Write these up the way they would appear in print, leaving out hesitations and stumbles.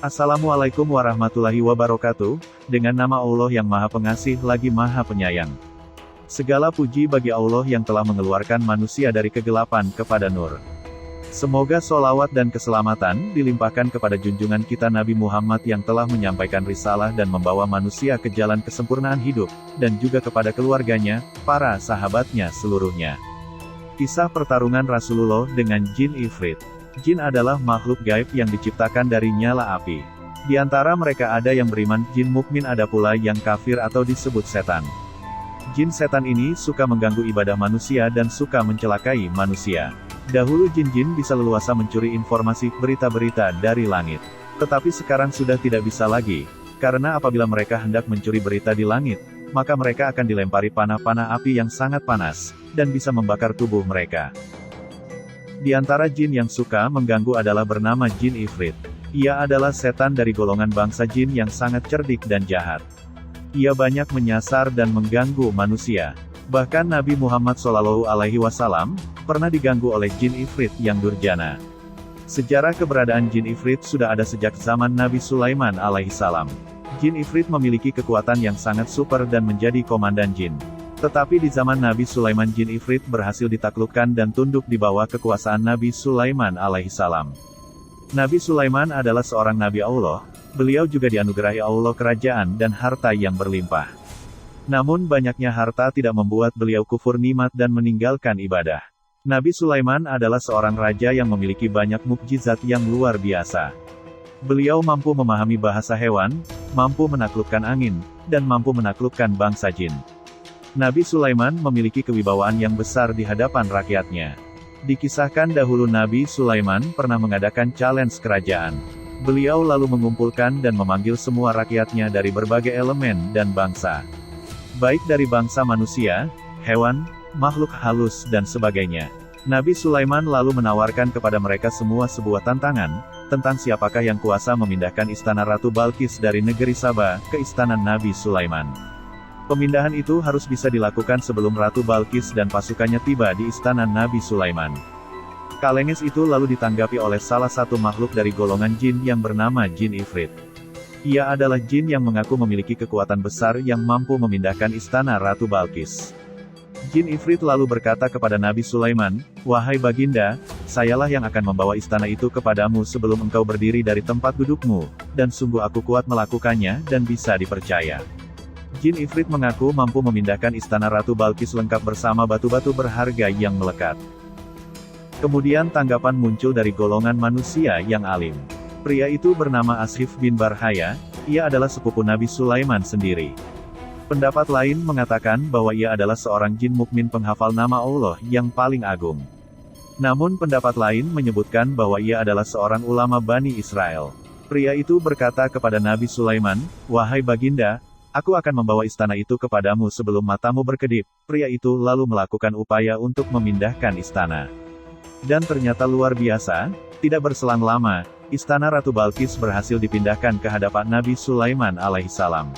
Assalamualaikum warahmatullahi wabarakatuh, dengan nama Allah yang Maha Pengasih lagi Maha Penyayang. Segala puji bagi Allah yang telah mengeluarkan manusia dari kegelapan kepada nur. Semoga solawat dan keselamatan dilimpahkan kepada junjungan kita Nabi Muhammad yang telah menyampaikan risalah dan membawa manusia ke jalan kesempurnaan hidup, dan juga kepada keluarganya, para sahabatnya seluruhnya. Kisah pertarungan Rasulullah dengan Jin Ifrit. Jin adalah makhluk gaib yang diciptakan dari nyala api. Di antara mereka ada yang beriman, jin mukmin, ada pula yang kafir atau disebut setan. Jin setan ini suka mengganggu ibadah manusia dan suka mencelakai manusia. Dahulu jin-jin bisa leluasa mencuri informasi, berita-berita dari langit. Tetapi sekarang sudah tidak bisa lagi, karena apabila mereka hendak mencuri berita di langit, maka mereka akan dilempari panah-panah api yang sangat panas, dan bisa membakar tubuh mereka. Di antara jin yang suka mengganggu adalah bernama Jin Ifrit. Ia adalah setan dari golongan bangsa jin yang sangat cerdik dan jahat. Ia banyak menyasar dan mengganggu manusia. Bahkan Nabi Muhammad SAW pernah diganggu oleh Jin Ifrit yang durjana. Sejarah keberadaan Jin Ifrit sudah ada sejak zaman Nabi Sulaiman alaihissalam. Jin Ifrit memiliki kekuatan yang sangat super dan menjadi komandan jin. Tetapi di zaman Nabi Sulaiman, Jin Ifrit berhasil ditaklukkan dan tunduk di bawah kekuasaan Nabi Sulaiman alaihissalam. Nabi Sulaiman adalah seorang Nabi Allah, beliau juga dianugerahi Allah kerajaan dan harta yang berlimpah. Namun banyaknya harta tidak membuat beliau kufur nikmat dan meninggalkan ibadah. Nabi Sulaiman adalah seorang raja yang memiliki banyak mukjizat yang luar biasa. Beliau mampu memahami bahasa hewan, mampu menaklukkan angin, dan mampu menaklukkan bangsa jin. Nabi Sulaiman memiliki kewibawaan yang besar di hadapan rakyatnya. Dikisahkan dahulu Nabi Sulaiman pernah mengadakan challenge kerajaan. Beliau lalu mengumpulkan dan memanggil semua rakyatnya dari berbagai elemen dan bangsa. Baik dari bangsa manusia, hewan, makhluk halus dan sebagainya. Nabi Sulaiman lalu menawarkan kepada mereka semua sebuah tantangan, tentang siapakah yang kuasa memindahkan istana Ratu Balkis dari negeri Saba ke istana Nabi Sulaiman. Pemindahan itu harus bisa dilakukan sebelum Ratu Balkis dan pasukannya tiba di istana Nabi Sulaiman. Kalenges itu lalu ditanggapi oleh salah satu makhluk dari golongan jin yang bernama Jin Ifrit. Ia adalah jin yang mengaku memiliki kekuatan besar yang mampu memindahkan istana Ratu Balkis. Jin Ifrit lalu berkata kepada Nabi Sulaiman, "Wahai Baginda, sayalah yang akan membawa istana itu kepadamu sebelum engkau berdiri dari tempat dudukmu, dan sungguh aku kuat melakukannya dan bisa dipercaya." Jin Ifrit mengaku mampu memindahkan istana Ratu Balkis lengkap bersama batu-batu berharga yang melekat. Kemudian tanggapan muncul dari golongan manusia yang alim. Pria itu bernama Ashif bin Barhaya, ia adalah sepupu Nabi Sulaiman sendiri. Pendapat lain mengatakan bahwa ia adalah seorang jin mukmin penghafal nama Allah yang paling agung. Namun pendapat lain menyebutkan bahwa ia adalah seorang ulama Bani Israel. Pria itu berkata kepada Nabi Sulaiman, "Wahai Baginda, aku akan membawa istana itu kepadamu sebelum matamu berkedip." Pria itu lalu melakukan upaya untuk memindahkan istana. Dan ternyata luar biasa, tidak berselang lama, istana Ratu Balkis berhasil dipindahkan ke hadapan Nabi Sulaiman alaihissalam.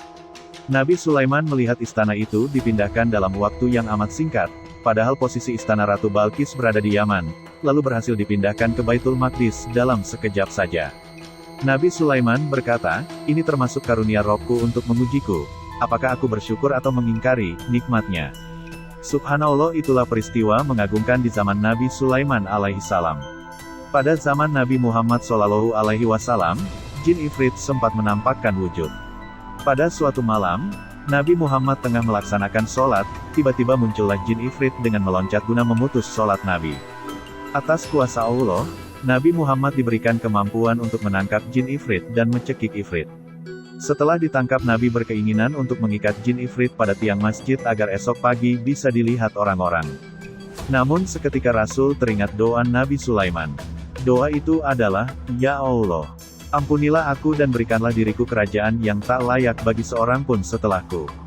Nabi Sulaiman melihat istana itu dipindahkan dalam waktu yang amat singkat, padahal posisi istana Ratu Balkis berada di Yaman, lalu berhasil dipindahkan ke Baitul Maqdis dalam sekejap saja. Nabi Sulaiman berkata, "Ini termasuk karunia Robku untuk mengujiku. Apakah aku bersyukur atau mengingkari nikmatnya?" Subhanallah, itulah peristiwa mengagumkan di zaman Nabi Sulaiman alaihissalam. Pada zaman Nabi Muhammad SAW, Jin Ifrit sempat menampakkan wujud. Pada suatu malam, Nabi Muhammad tengah melaksanakan sholat, tiba-tiba muncullah Jin Ifrit dengan meloncat guna memutus sholat Nabi. Atas kuasa Allah, Nabi Muhammad diberikan kemampuan untuk menangkap Jin Ifrit dan mencekik Ifrit. Setelah ditangkap, Nabi berkeinginan untuk mengikat Jin Ifrit pada tiang masjid agar esok pagi bisa dilihat orang-orang. Namun seketika Rasul teringat doa Nabi Sulaiman. Doa itu adalah, "Ya Allah, ampunilah aku dan berikanlah diriku kerajaan yang tak layak bagi seorang pun setelahku."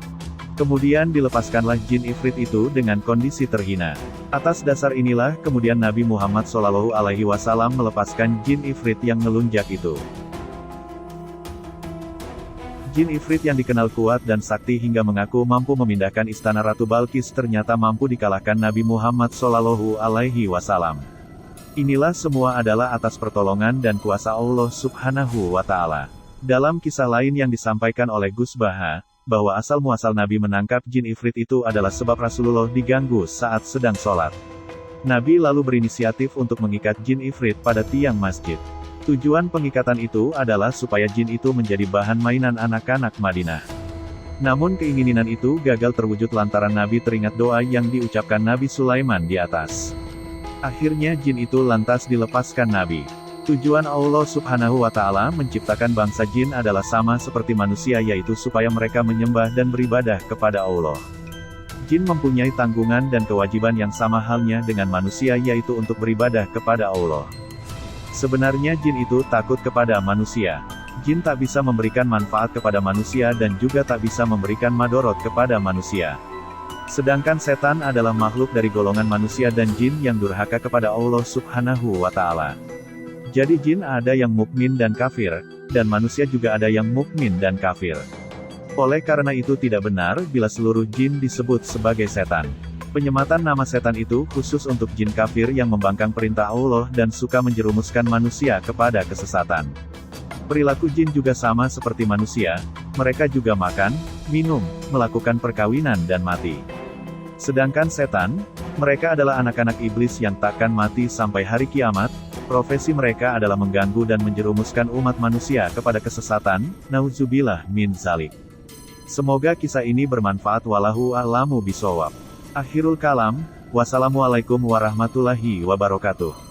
Kemudian dilepaskanlah Jin Ifrit itu dengan kondisi terhina. Atas dasar inilah kemudian Nabi Muhammad SAW melepaskan Jin Ifrit yang melunjak itu. Jin Ifrit yang dikenal kuat dan sakti hingga mengaku mampu memindahkan istana Ratu Balkis ternyata mampu dikalahkan Nabi Muhammad SAW. Inilah semua adalah atas pertolongan dan kuasa Allah Subhanahu wa Ta'ala. Dalam kisah lain yang disampaikan oleh Gus Baha, bahwa asal-muasal Nabi menangkap jin ifrit itu adalah sebab Rasulullah diganggu saat sedang sholat. Nabi lalu berinisiatif untuk mengikat jin ifrit pada tiang masjid. Tujuan pengikatan itu adalah supaya jin itu menjadi bahan mainan anak-anak Madinah. Namun keinginan itu gagal terwujud lantaran Nabi teringat doa yang diucapkan Nabi Sulaiman di atas. Akhirnya jin itu lantas dilepaskan Nabi. Tujuan Allah Subhanahu wa Ta'ala menciptakan bangsa jin adalah sama seperti manusia, yaitu supaya mereka menyembah dan beribadah kepada Allah. Jin mempunyai tanggungan dan kewajiban yang sama halnya dengan manusia, yaitu untuk beribadah kepada Allah. Sebenarnya jin itu takut kepada manusia. Jin tak bisa memberikan manfaat kepada manusia dan juga tak bisa memberikan madorot kepada manusia. Sedangkan setan adalah makhluk dari golongan manusia dan jin yang durhaka kepada Allah Subhanahu wa Ta'ala. Jadi jin ada yang mukmin dan kafir, dan manusia juga ada yang mukmin dan kafir. Oleh karena itu tidak benar bila seluruh jin disebut sebagai setan. Penyematan nama setan itu khusus untuk jin kafir yang membangkang perintah Allah dan suka menjerumuskan manusia kepada kesesatan. Perilaku jin juga sama seperti manusia, mereka juga makan, minum, melakukan perkawinan dan mati. Sedangkan setan, mereka adalah anak-anak iblis yang takkan mati sampai hari kiamat. Profesi mereka adalah mengganggu dan menjerumuskan umat manusia kepada kesesatan. Nauzubillah min dzalik. Semoga kisah ini bermanfaat, wallahu a'lamu bishawab. Akhirul kalam, wassalamualaikum warahmatullahi wabarakatuh.